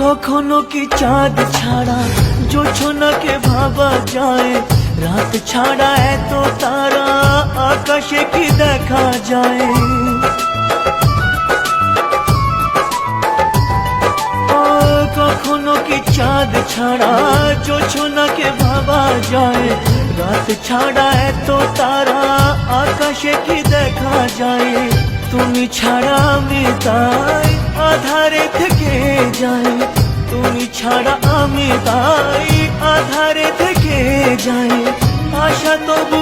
কখনো কি চাঁদ ছাড়া জোছনাকে ভাবা যায়? রাত ছাড়া এত তারা আকাশে কি দেখা যায়? কখনো কি চাঁদ ছাড়া জোছনাকে ভাবা যায়? রাত ছাড়া এত তারা আকাশে কি দেখা যায়? তুমি ছাড়া আমি তাই আধারে থেকে যাই, তুমি ছাড়া আমি তাই আধারে থেকে যাই। আশা তবু